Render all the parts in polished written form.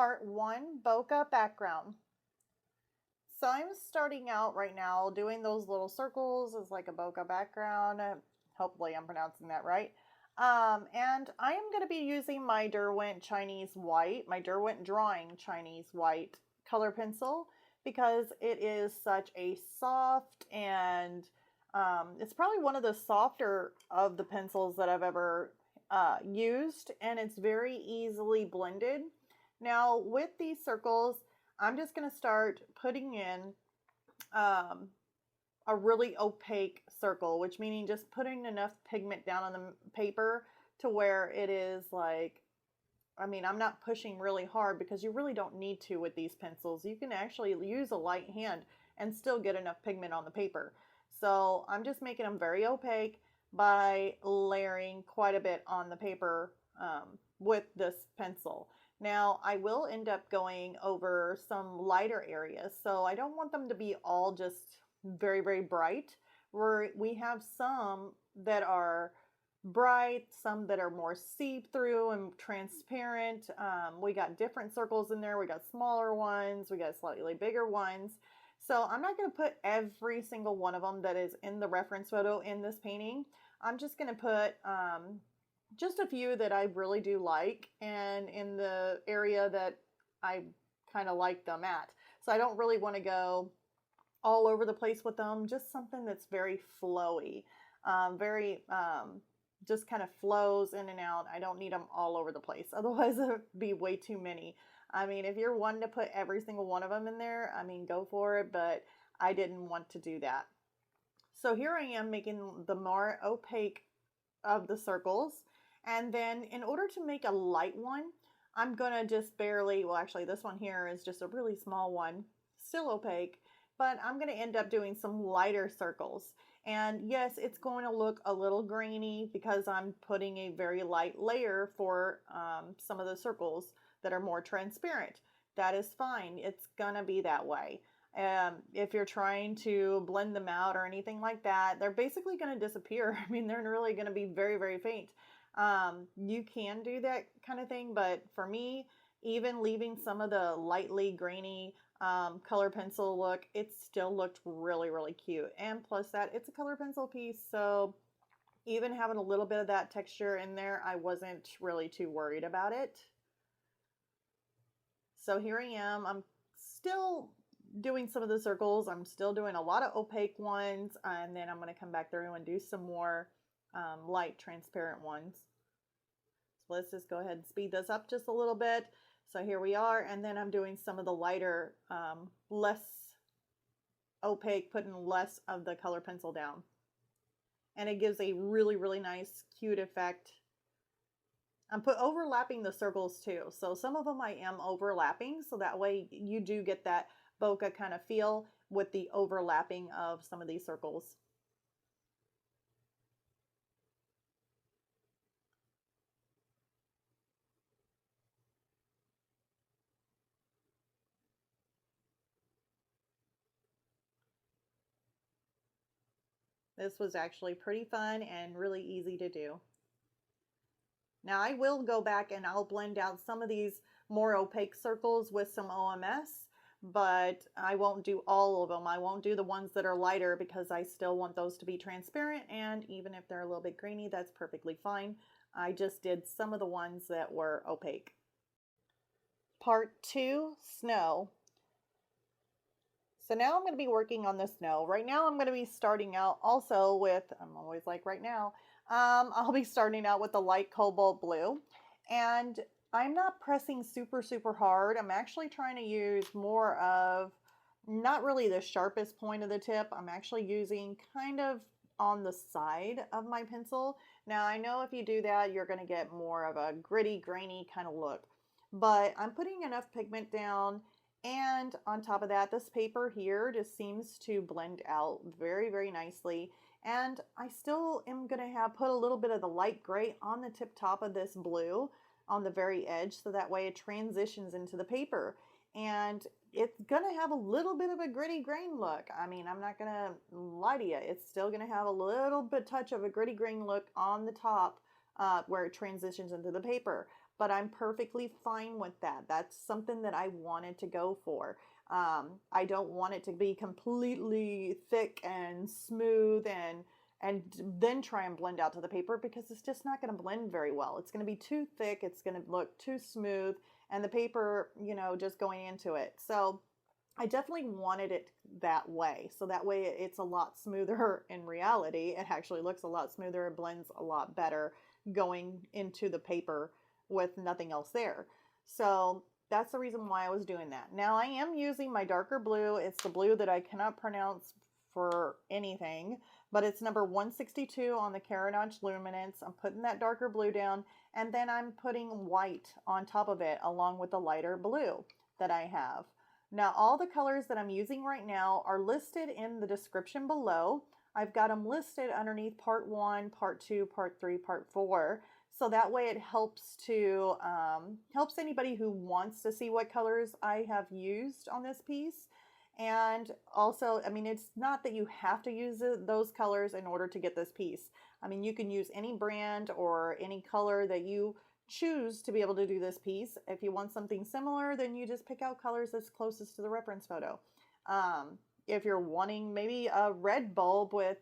Part 1, bokeh background. So I'm starting out right now doing those little circles as like a bokeh background. Hopefully I'm pronouncing that right. And I am going to be using my Derwent Chinese White, my Derwent Drawing Chinese White color pencil, because it is such a soft and it's probably one of the softer of the pencils that I've ever used, and it's very easily blended. Now with these circles, I'm just going to start putting in a really opaque circle, which meaning just putting enough pigment down on the paper to where it is like, I mean, I'm not pushing really hard because you really don't need to with these pencils. You can actually use a light hand and still get enough pigment on the paper. So I'm just making them very opaque by layering quite a bit on the paper with this pencil. Now, I will end up going over some lighter areas, so I don't want them to be all just very, very bright. We have some that are bright, some that are more see-through and transparent. We got different circles in there. We got smaller ones. We got slightly bigger ones. So I'm not going to put every single one of them that is in the reference photo in this painting. I'm just going to put just a few that I really do like and in the area that I kind of like them at. So I don't really want to go all over the place with them, just something that's very flowy, just kind of flows in and out. I don't need them all over the place. Otherwise it would be way too many. I mean, if you're wanting to put every single one of them in there, I mean, go for it, but I didn't want to do that. So here I am making the more opaque of the circles. And then in order to make a light one, I'm going to just barely, well, actually this one here is just a really small one, still opaque, but I'm going to end up doing some lighter circles. And yes, it's going to look a little grainy because I'm putting a very light layer for some of the circles that are more transparent. That is fine. It's going to be that way. If you're trying to blend them out or anything like that, they're basically going to disappear. I mean, they're really going to be very, very faint. You can do that kind of thing, but for me, even leaving some of the lightly grainy color pencil look, it still looked really, really cute. And plus that, it's a color pencil piece, so even having a little bit of that texture in there, I wasn't really too worried about it. So here I am. I'm still doing some of the circles. I'm still doing a lot of opaque ones, and then I'm going to come back through and do some more light transparent ones. So let's just go ahead and speed this up just a little bit. So here we are, and then I'm doing some of the lighter, less opaque, putting less of the color pencil down. And it gives a really, really nice, cute effect. I'm overlapping the circles too. So some of them I am overlapping, so that way you do get that bokeh kind of feel with the overlapping of some of these circles. This was actually pretty fun and really easy to do. Now I will go back and I'll blend out some of these more opaque circles with some OMS, but I won't do all of them. I won't do the ones that are lighter because I still want those to be transparent, and even if they're a little bit grainy, that's perfectly fine. I just did some of the ones that were opaque. Part 2, snow. So now I'm going to be working on the snow. Right now I'm going to be starting out also with, I'm always like right now, I'll be starting out with the light cobalt blue. And I'm not pressing super, super hard. I'm actually trying to use more of, not really the sharpest point of the tip. I'm actually using kind of on the side of my pencil. Now I know if you do that, you're going to get more of a gritty, grainy kind of look. But I'm putting enough pigment down. And on top of that, this paper here just seems to blend out very, very nicely. And I still am going to put a little bit of the light gray on the tip top of this blue on the very edge, so that way it transitions into the paper. And it's going to have a little bit of a gritty grain look. I mean, I'm not going to lie to you. It's still going to have a little bit touch of a gritty grain look on the top where it transitions into the paper. but I'm perfectly fine with that. That's something that I wanted to go for. I don't want it to be completely thick and smooth and then try and blend out to the paper, because it's just not going to blend very well. It's going to be too thick, it's going to look too smooth, and the paper, you know, just going into it. So I definitely wanted it that way. So that way it's a lot smoother in reality. It actually looks a lot smoother. It blends a lot better going into the paper with nothing else there. So that's the reason why I was doing that. Now I am using my darker blue. It's the blue that I cannot pronounce for anything, but it's number 162 on the Caran Luminance. I'm putting that darker blue down, and then I'm putting white on top of it along with the lighter blue that I have. Now, all the colors that I'm using right now are listed in the description below. I've got them listed underneath part 1, part 2, part 3, part 4. So that way it helps to helps anybody who wants to see what colors I have used on this piece. And also, I mean, it's not that you have to use those colors in order to get this piece. I mean, you can use any brand or any color that you choose to be able to do this piece. If you want something similar, then you just pick out colors that's closest to the reference photo. If you're wanting maybe a red bulb with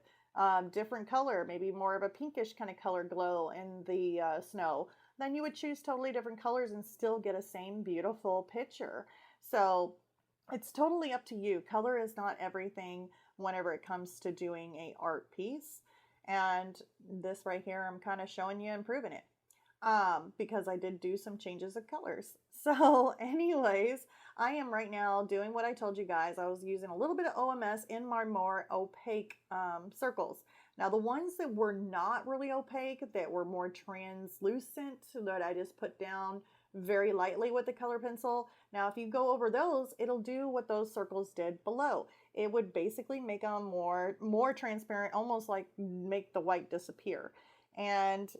different color, maybe more of a pinkish kind of color glow in the snow, then you would choose totally different colors and still get a same beautiful picture. So it's totally up to you. Color is not everything whenever it comes to doing a art piece. And this right here, I'm kind of showing you improving it. Because I did do some changes of colors. So anyways, I am right now doing what I told you guys. I was using a little bit of OMS in my more opaque circles. Now the ones that were not really opaque, that were more translucent, that I just put down very lightly with the color pencil. Now if you go over those, it'll do what those circles did below. It would basically make them more transparent, almost like make the white disappear. And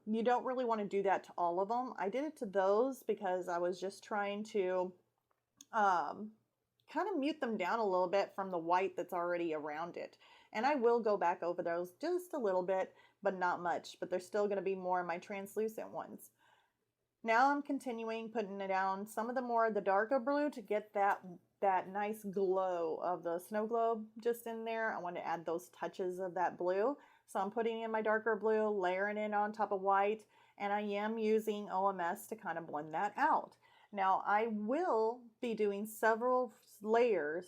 you don't really want to do that to all of them. I did it to those because I was just trying to kind of mute them down a little bit from the white that's already around it. And I will go back over those just a little bit, but not much. But there's still going to be more of my translucent ones. Now I'm continuing putting it down some of the more of the darker blue to get that nice glow of the snow globe just in there. I want to add those touches of that blue. So I'm putting in my darker blue, layering it on top of white, and I am using OMS to kind of blend that out. Now I will be doing several layers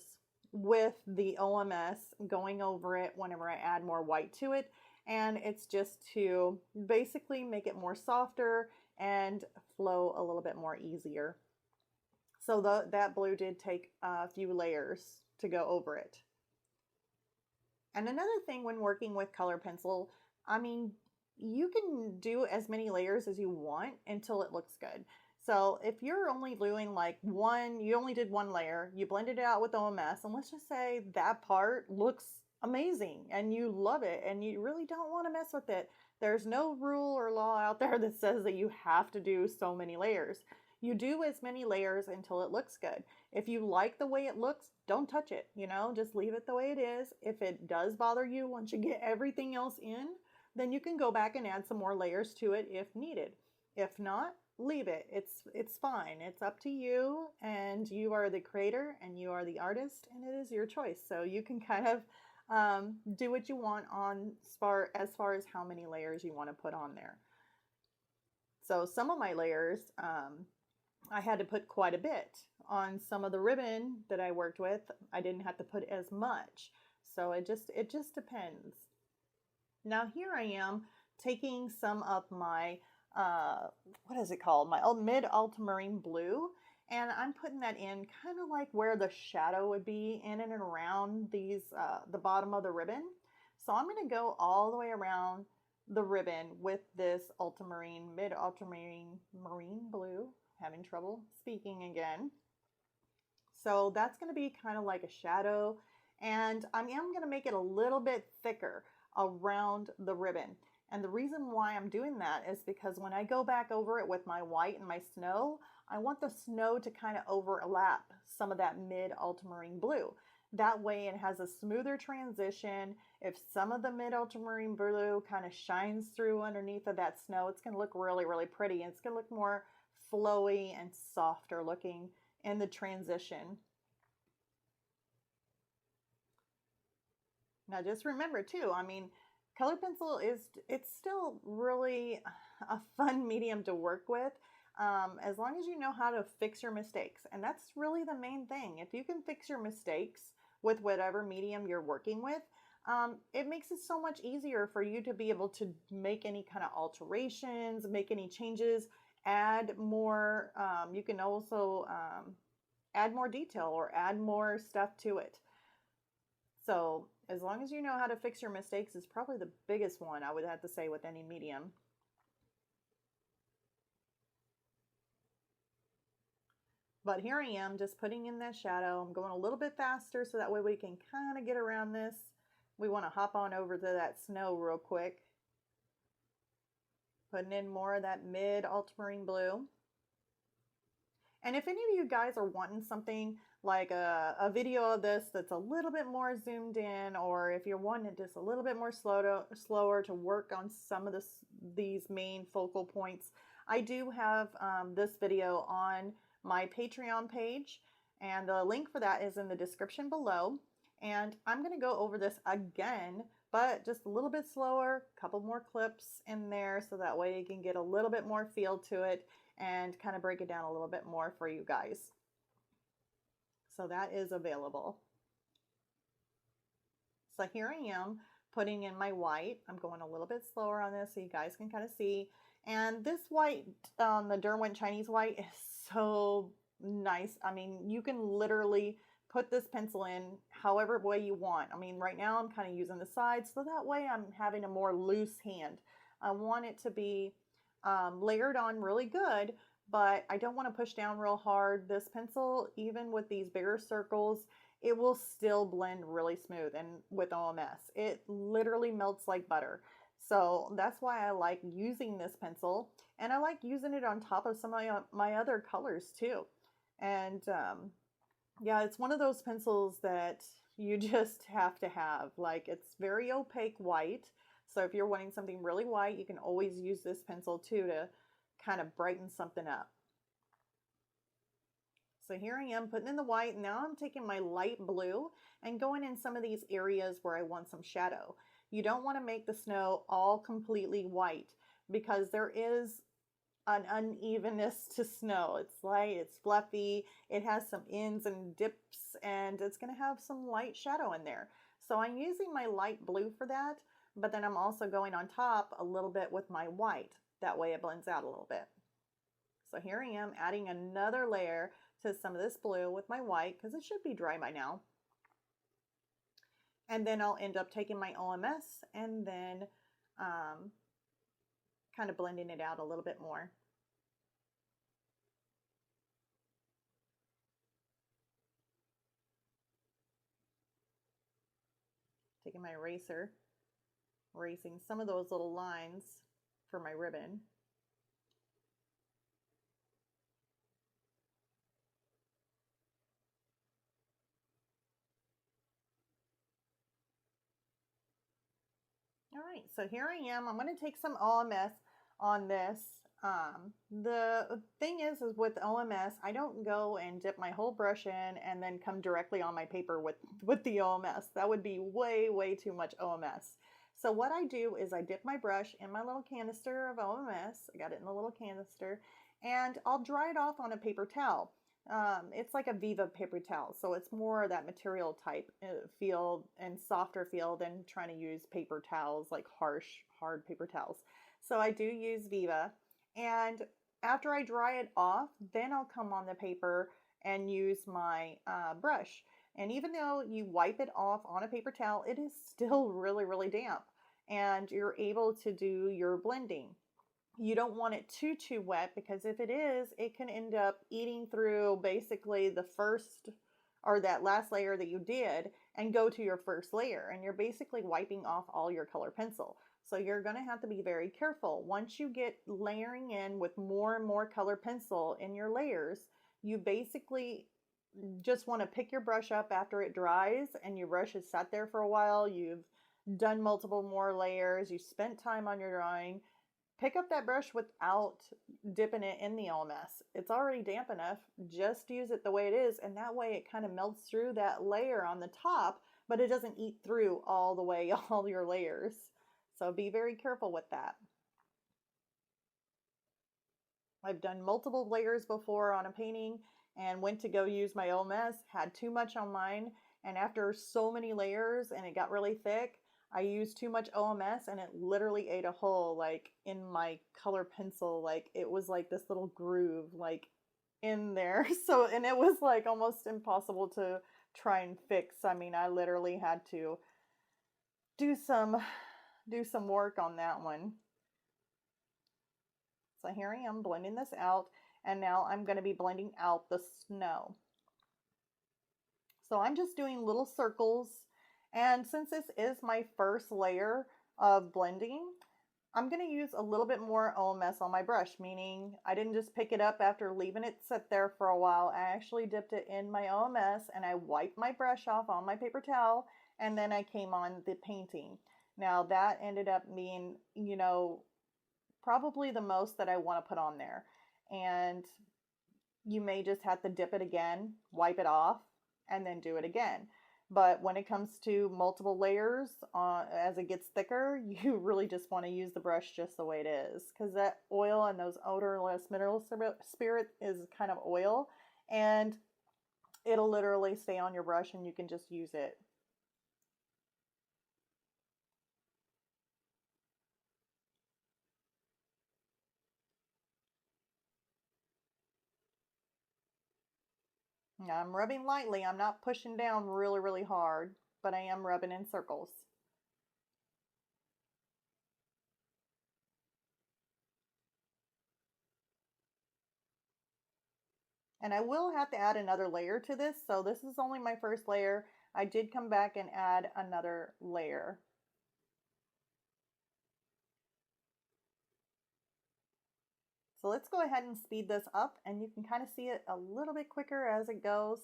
with the OMS, going over it whenever I add more white to it, and it's just to basically make it more softer and flow a little bit more easier. So that blue did take a few layers to go over it. And another thing when working with color pencil, I mean, you can do as many layers as you want until it looks good. So if you're only doing like you only did one layer, you blended it out with OMS, and let's just say that part looks amazing and you love it and you really don't want to mess with it. There's no rule or law out there that says that you have to do so many layers. You do as many layers until it looks good. If you like the way it looks, don't touch it, you know, just leave it the way it is. If it does bother you once you get everything else in, then you can go back and add some more layers to it if needed. If not, leave it. It's fine. It's up to you, and you are the creator and you are the artist, and it is your choice. So you can kind of do what you want as far as how many layers you want to put on there. So some of my layers, I had to put quite a bit. On some of the ribbon that I worked with, I didn't have to put as much. So it just depends. Now here I am taking some of my, what is it called? My mid ultramarine blue. And I'm putting that in kind of like where the shadow would be in and around these, the bottom of the ribbon. So I'm going to go all the way around the ribbon with this mid ultramarine marine blue. Having trouble speaking again. So that's going to be kind of like a shadow, and I am going to make it a little bit thicker around the ribbon. And the reason why I'm doing that is because when I go back over it with my white and my snow, I want the snow to kind of overlap some of that mid ultramarine blue. That way it has a smoother transition. If some of the mid ultramarine blue kind of shines through underneath of that snow, it's going to look really, really pretty. And it's going to look more flowy and softer looking in the transition. Now just remember too, I mean, color pencil it's still really a fun medium to work with, as long as you know how to fix your mistakes. And that's really the main thing. If you can fix your mistakes with whatever medium you're working with, it makes it so much easier for you to be able to make any kind of alterations, make any changes, add more. You can also add more detail or add more stuff to it. So as long as you know how to fix your mistakes is probably the biggest one, I would have to say, with any medium. But here I am just putting in that shadow. I'm going a little bit faster so that way we can kind of get around this. We want to hop on over to that snow real quick. Putting in more of that mid ultramarine blue. And if any of you guys are wanting something like a video of this that's a little bit more zoomed in, or if you're wanting it just a little bit more slower to work on some of these main focal points, I do have this video on my Patreon page, and the link for that is in the description below. And I'm going to go over this again, but just a little bit slower, a couple more clips in there so that way you can get a little bit more feel to it and kind of break it down a little bit more for you guys. So that is available. So here I am putting in my white. I'm going a little bit slower on this so you guys can kind of see. And this white, the Derwent Chinese white, is so nice. I mean, you can literally put this pencil in however way you want. I mean, right now I'm kind of using the sides so that way I'm having a more loose hand. I want it to be layered on really good, but I don't want to push down real hard. This pencil, even with these bigger circles, it will still blend really smooth. And with OMS, it literally melts like butter. So that's why I like using this pencil, and I like using it on top of some of my other colors too. And yeah, it's one of those pencils that you just have to have. Like, it's very opaque white. So if you're wanting something really white, you can always use this pencil too to kind of brighten something up. So here I am putting in the white. Now I'm taking my light blue and going in some of these areas where I want some shadow. You don't want to make the snow all completely white because there is an unevenness to snow. It's light, it's fluffy, it has some ins and dips, and it's going to have some light shadow in there. So I'm using my light blue for that, but then I'm also going on top a little bit with my white. That way it blends out a little bit. So here I am adding another layer to some of this blue with my white because it should be dry by now. And then I'll end up taking my OMS and then kind of blending it out a little bit more. Taking my eraser, erasing some of those little lines for my ribbon. All right, so here I am. I'm going to take some OMS on this. The thing is with OMS, I don't go and dip my whole brush in and then come directly on my paper with the OMS. That would be way, way too much OMS. So what I do is I dip my brush in my little canister of OMS. I got it in the little canister, and I'll dry it off on a paper towel. It's like a Viva paper towel, so it's more of that material type feel and softer feel than trying to use paper towels, like harsh, hard paper towels. So I do use Viva, and after I dry it off, then I'll come on the paper and use my brush. And even though you wipe it off on a paper towel, it is still really, really damp, and you're able to do your blending. You don't want it too wet, because if it is, it can end up eating through basically the first or that last layer that you did and go to your first layer, and you're basically wiping off all your color pencil. So you're going to have to be very careful. Once you get layering in with more and more color pencil in your layers, you basically just want to pick your brush up after it dries and your brush has sat there for a while, you've done multiple more layers, you spent time on your drawing, pick up that brush without dipping it in the OMS. It's already damp enough. Just use it the way it is, and that way it kind of melts through that layer on the top, but it doesn't eat through all the way all your layers. So be very careful with that. I've done multiple layers before on a painting and went to go use my OMS, had too much on mine, and after so many layers and it got really thick, I used too much OMS and it literally ate a hole like in my color pencil. Like it was like this little groove like in there. So, and it was like almost impossible to try and fix. I mean, I literally had to do some work on that one. So here I am blending this out, and now I'm going to be blending out the snow. So I'm just doing little circles, and since this is my first layer of blending, I'm going to use a little bit more OMS on my brush, meaning I didn't just pick it up after leaving it sit there for a while. I actually dipped it in my OMS and I wiped my brush off on my paper towel, and then I came on the painting. Now that ended up being, you know, probably the most that I want to put on there. And you may just have to dip it again, wipe it off, and then do it again. But when it comes to multiple layers, as it gets thicker, you really just want to use the brush just the way it is, because that oil and those odorless mineral spirit is kind of oil, and it'll literally stay on your brush and you can just use it. I'm rubbing lightly. I'm not pushing down really, really hard, but I am rubbing in circles. And I will have to add another layer to this. So this is only my first layer. I did come back and add another layer. So let's go ahead and speed this up, and you can kind of see it a little bit quicker as it goes.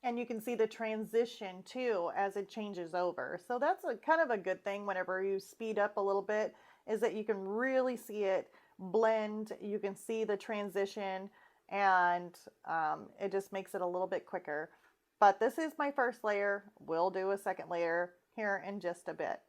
And you can see the transition too as it changes over. So that's a kind of a good thing whenever you speed up a little bit, is that you can really see it blend. You can see the transition, and it just makes it a little bit quicker. But this is my first layer. We'll do a second layer here in just a bit.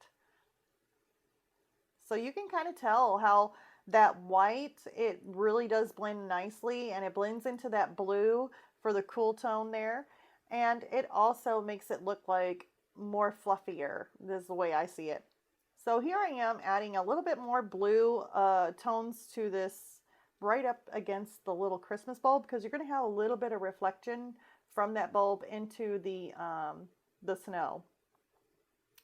So you can kind of tell how that white, it really does blend nicely, and it blends into that blue for the cool tone there. And it also makes it look like more fluffier. This is the way I see it. So here I am adding a little bit more blue tones to this right up against the little Christmas bulb, because you're going to have a little bit of reflection from that bulb into the snow.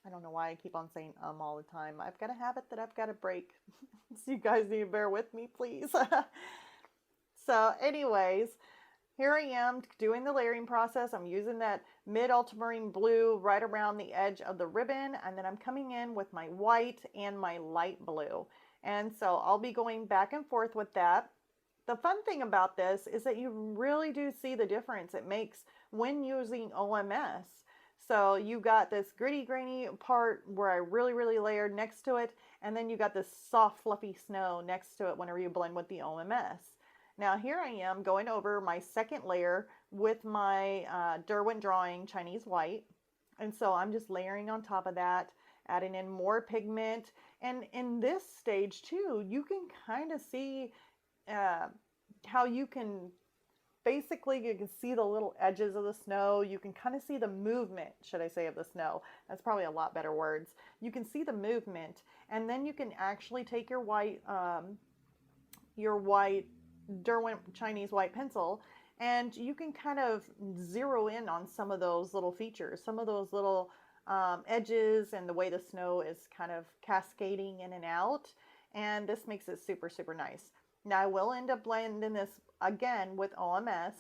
I don't know why I keep on saying all the time. I've got a habit that I've got to break. So you guys need to bear with me, please. So anyways, here I am doing the layering process. I'm using that mid ultramarine blue right around the edge of the ribbon, and then I'm coming in with my white and my light blue. And so I'll be going back and forth with that. The fun thing about this is that you really do see the difference it makes when using OMS. So you got this gritty, grainy part where I really, really layered next to it, and then you got this soft, fluffy snow next to it whenever you blend with the OMS. Now here I am going over my second layer with my Derwent Drawing Chinese White, and so I'm just layering on top of that, adding in more pigment. And in this stage too, you can kind of see how you can basically, you can see the little edges of the snow. You can kind of see the movement, should I say, of the snow. That's probably a lot better words. You can see the movement, and then you can actually take your white Derwent Chinese White pencil, and you can kind of zero in on some of those little features, some of those little edges, and the way the snow is kind of cascading in and out. And this makes it super, super nice. Now I will end up blending this again with OMS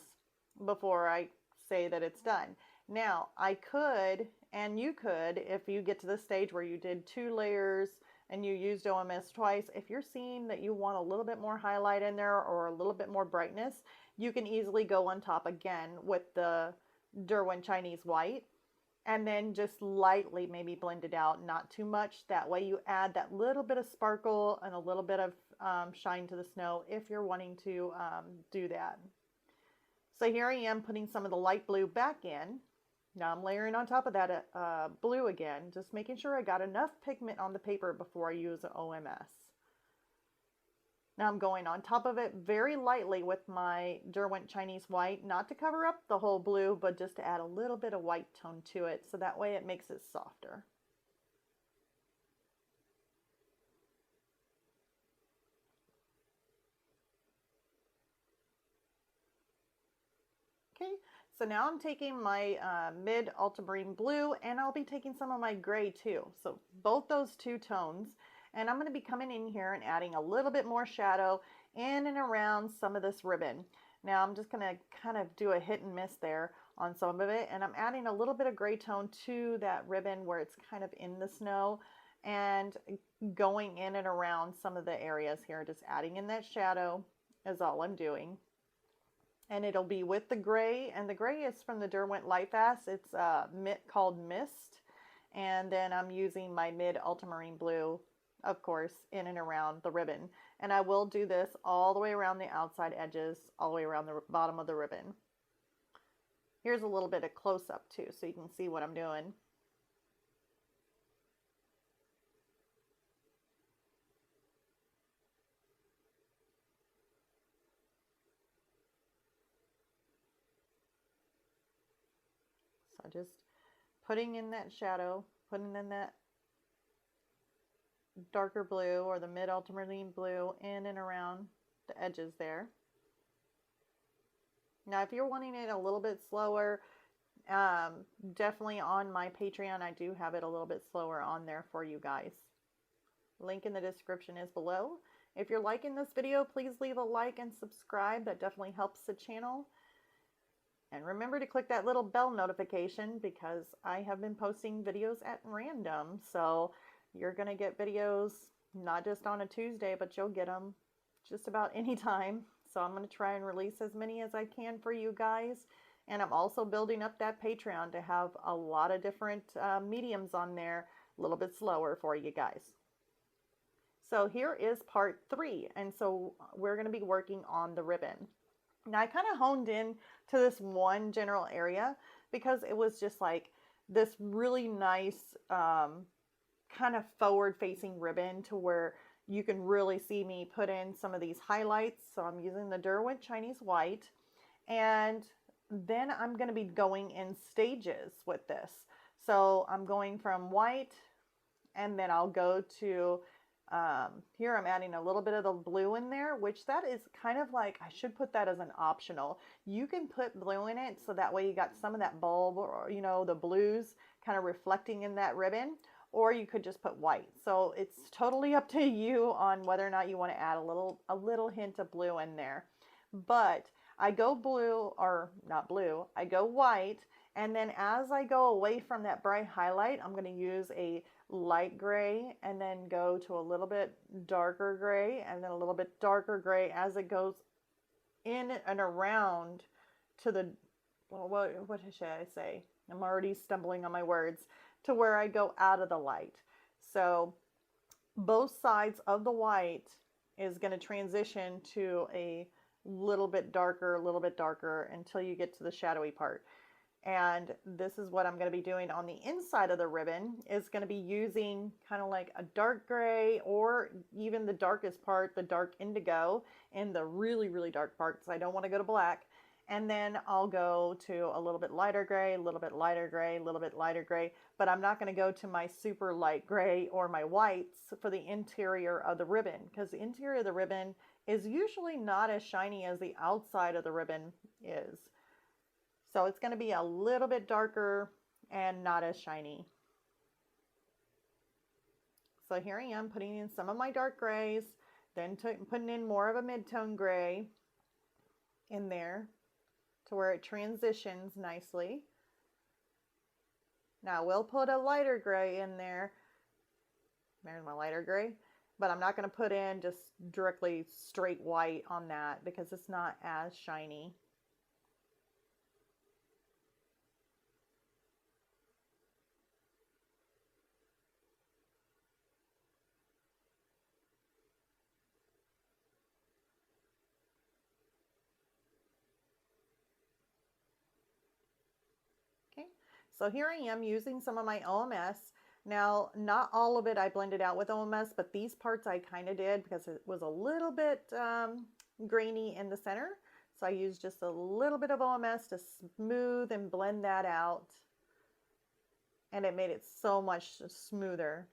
before I say that it's done. Now I could, and you could, if you get to the stage where you did 2 layers and you used OMS twice, if you're seeing that you want a little bit more highlight in there or a little bit more brightness, you can easily go on top again with the Derwent Chinese White, and then just lightly maybe blend it out, not too much. That way you add that little bit of sparkle and a little bit of shine to the snow if you're wanting to do that. So here I am putting some of the light blue back in. Now I'm layering on top of that blue again, just making sure I got enough pigment on the paper before I use OMS. Now I'm going on top of it very lightly with my Derwent Chinese White, not to cover up the whole blue, but just to add a little bit of white tone to it, so that way it makes it softer. Okay, so now I'm taking my mid ultramarine blue, and I'll be taking some of my gray too. So both those two tones. And I'm going to be coming in here and adding a little bit more shadow in and around some of this ribbon. Now I'm just going to kind of do a hit and miss there on some of it. And I'm adding a little bit of gray tone to that ribbon where it's kind of in the snow, and going in and around some of the areas here. Just adding in that shadow is all I'm doing. And it'll be with the gray. And the gray is from the Derwent Lightfast. It's called Mist. And then I'm using my mid ultramarine blue, of course, in and around the ribbon. And I will do this all the way around the outside edges, all the way around the bottom of the ribbon. Here's a little bit of close-up too, so you can see what I'm doing. So just putting in that shadow, putting in that darker blue or the mid ultramarine blue in and around the edges there. Now if you're wanting it a little bit slower, definitely on my Patreon I do have it a little bit slower on there for you guys. Link in the description is below. If you're liking this video, please leave a like and subscribe. That definitely helps the channel. And remember to click that little bell notification, because I have been posting videos at random. So you're going to get videos not just on a Tuesday, but you'll get them just about any time. So I'm going to try and release as many as I can for you guys. And I'm also building up that Patreon to have a lot of different mediums on there, a little bit slower for you guys. So here is part 3. And so we're going to be working on the ribbon. Now I kind of honed in to this one general area because it was just like this really nice kind of forward facing ribbon to where you can really see me put in some of these highlights. So I'm using the Derwent Chinese White, and then I'm going to be going in stages with this. So I'm going from white, and then I'll go to here I'm adding a little bit of the blue in there, which that is kind of like, I should put that as an optional. You can put blue in it so that way you got some of that bulb, or you know, the blues kind of reflecting in that ribbon, or you could just put white. So it's totally up to you on whether or not you want to add a little hint of blue in there. But I go blue, or not blue, I go white, and then as I go away from that bright highlight, I'm going to use a light gray and then go to a little bit darker gray and then a little bit darker gray as it goes in and around to the, well, what should I say? I'm already stumbling on my words, to where I go out of the light. So both sides of the white is going to transition to a little bit darker until you get to the shadowy part. And this is what I'm going to be doing on the inside of the ribbon, is going to be using kind of like a dark gray, or even the darkest part, the dark indigo, in the really, really dark parts. I don't want to go to black. And then I'll go to a little bit lighter gray, a little bit lighter gray, a little bit lighter gray, but I'm not going to go to my super light gray or my whites for the interior of the ribbon, because the interior of the ribbon is usually not as shiny as the outside of the ribbon is. So it's going to be a little bit darker and not as shiny. So here I am putting in some of my dark grays, then putting in more of a mid-tone gray in there to where it transitions nicely. Now we'll put a lighter gray in there. There's my lighter gray. But I'm not going to put in just directly straight white on that because it's not as shiny. So here I am using some of my OMS. Now, not all of it I blended out with OMS, but these parts I kind of did because it was a little bit grainy in the center. So I used just a little bit of OMS to smooth and blend that out. And it made it so much smoother.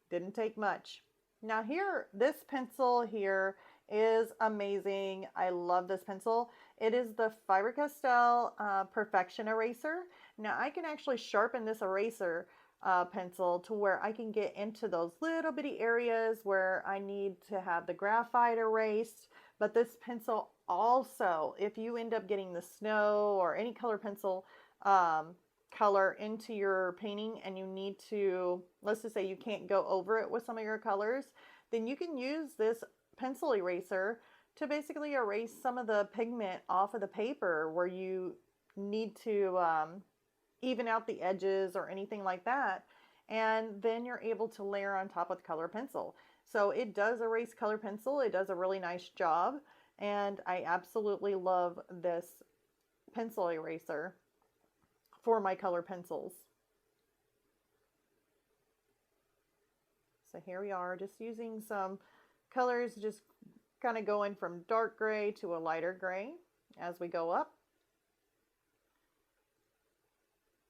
Didn't take much. Now here, this pencil here is amazing. I love this pencil. It is the Faber-Castell Perfection Eraser. Now I can actually sharpen this eraser pencil to where I can get into those little bitty areas where I need to have the graphite erased. But this pencil also, if you end up getting the snow or any color pencil color into your painting and you need to, let's just say you can't go over it with some of your colors, then you can use this pencil eraser to basically erase some of the pigment off of the paper where you need to even out the edges or anything like that, and then you're able to layer on top with color pencil. So it does erase color pencil. It does a really nice job, and I absolutely love this pencil eraser for my color pencils. So here we are, just using some colors, just kind of going from dark gray to a lighter gray as we go up.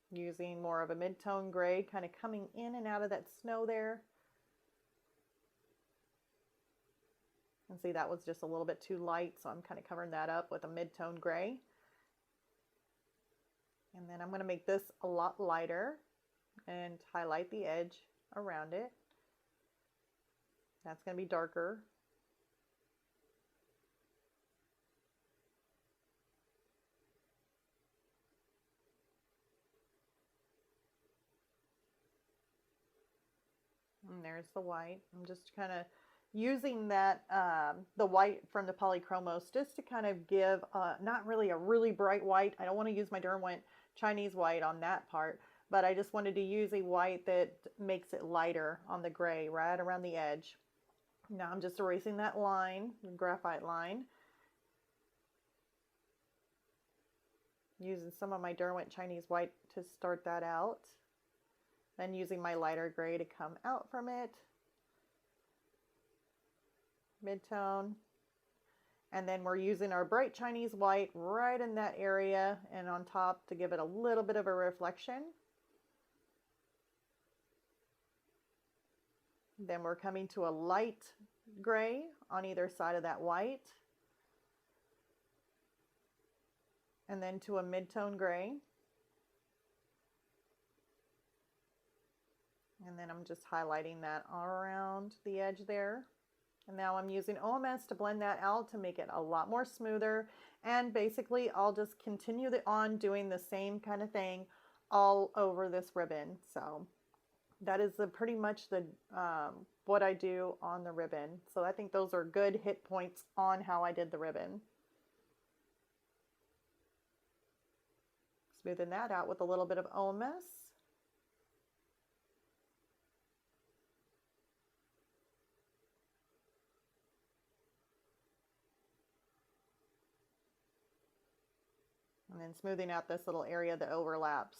Using more of a mid-tone gray, kind of coming in and out of that snow there. And see, that was just a little bit too light, so I'm kind of covering that up with a mid-tone gray. And then I'm going to make this a lot lighter and highlight the edge around it. That's going to be darker. And there's the white. I'm just kind of using that, the white from the Polychromos, just to kind of give, not really a really bright white. I don't want to use my Derwent Chinese white on that part, but I just wanted to use a white that makes it lighter on the gray right around the edge. Now I'm just erasing that line, the graphite line. Using some of my Derwent Chinese white to start that out. Then using my lighter gray to come out from it. Mid-tone. And then we're using our bright Chinese white right in that area and on top to give it a little bit of a reflection. Then we're coming to a light gray on either side of that white. And then to a mid-tone gray. And then I'm just highlighting that all around the edge there. And now I'm using OMS to blend that out to make it a lot more smoother. And basically I'll just continue on doing the same kind of thing all over this ribbon. So that is pretty much the what I do on the ribbon. So I think those are good hit points on how I did the ribbon. Smoothing that out with a little bit of OMS. And then smoothing out this little area that overlaps.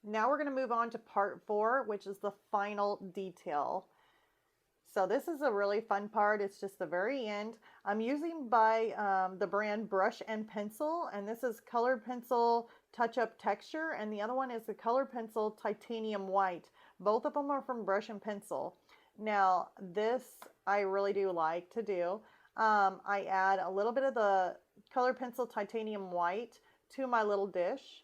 Now we're going to move on to part 4, which is the final detail. So this is a really fun part. It's just the very end. I'm using by the brand Brush and Pencil, and this is Color Pencil Touch Up Texture, and the other one is the Color Pencil Titanium White. Both of them are from Brush and Pencil. Now this I really do like to do. I add a little bit of the Color Pencil Titanium White to my little dish.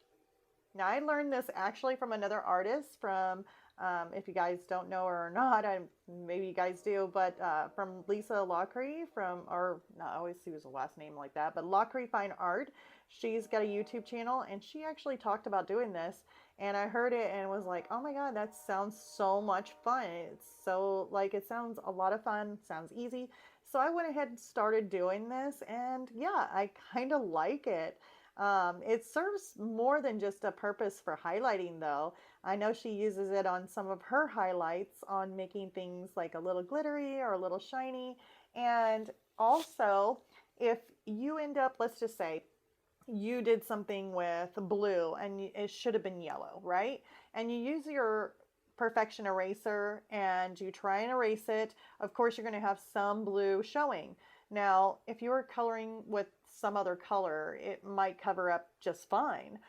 Now I learned this actually from another artist from, if you guys don't know her or not, maybe you guys do, but from Lisa Lockery or not always use a last name like that, but Lockery Fine Art. She's got a YouTube channel and she actually talked about doing this, and I heard it and was like, oh my god, that sounds so much fun. It's so, like, it sounds a lot of fun, sounds easy. So I went ahead and started doing this, and yeah, I kind of like it. It serves more than just a purpose for highlighting though. I know she uses it on some of her highlights on making things like a little glittery or a little shiny. And also, if you end up, let's just say, you did something with blue and it should have been yellow, right? And you use your perfection eraser and you try and erase it. Of course, you're going to have some blue showing. Now, if you were coloring with some other color, it might cover up just fine.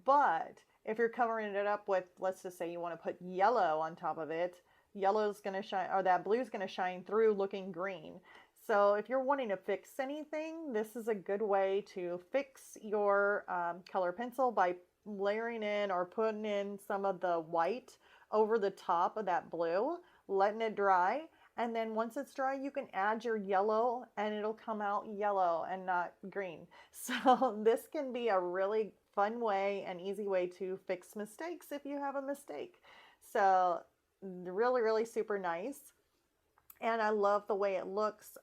But if you're covering it up with, let's just say you want to put yellow on top of it, yellow's going to shine, or that blue's going to shine through looking green. So if you're wanting to fix anything, this is a good way to fix your color pencil by layering in or putting in some of the white over the top of that blue, letting it dry. And then once it's dry, you can add your yellow and it'll come out yellow and not green. So this can be a really fun way and easy way to fix mistakes if you have a mistake. So really, really super nice. And I love the way it looks,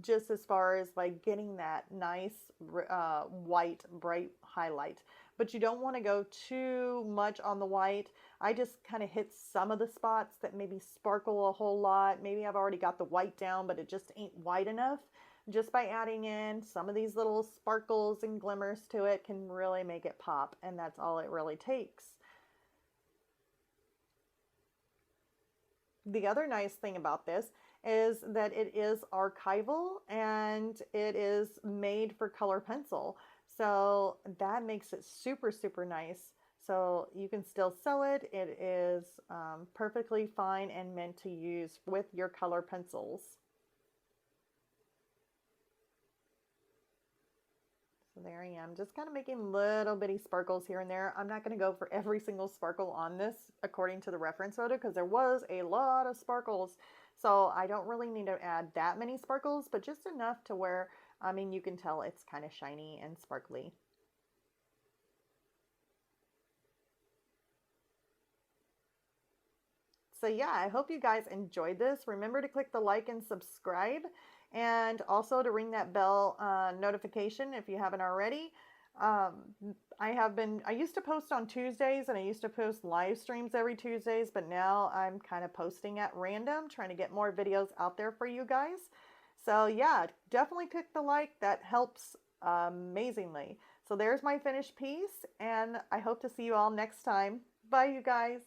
just as far as like getting that nice white bright highlight. But you don't want to go too much on the white. I just kind of hit some of the spots that maybe sparkle a whole lot. Maybe I've already got the white down, but it just ain't white enough. Just by adding in some of these little sparkles and glimmers to it can really make it pop. And that's all it really takes. The other nice thing about this is that it is archival and it is made for color pencil. So that makes it super, super nice. So you can still sell it. It is perfectly fine and meant to use with your color pencils. So there I am, just kind of making little bitty sparkles here and there. I'm not going to go for every single sparkle on this according to the reference photo because there was a lot of sparkles. So I don't really need to add that many sparkles, but just enough to where, I mean, you can tell it's kind of shiny and sparkly. So yeah, I hope you guys enjoyed this. Remember to click the like and subscribe, and also to ring that bell notification if you haven't already. I used to post on Tuesdays and I used to post live streams every Tuesdays, but now I'm kind of posting at random, trying to get more videos out there for you guys. So yeah, definitely click the like. That helps amazingly. So there's my finished piece, and I hope to see you all next time. Bye, you guys.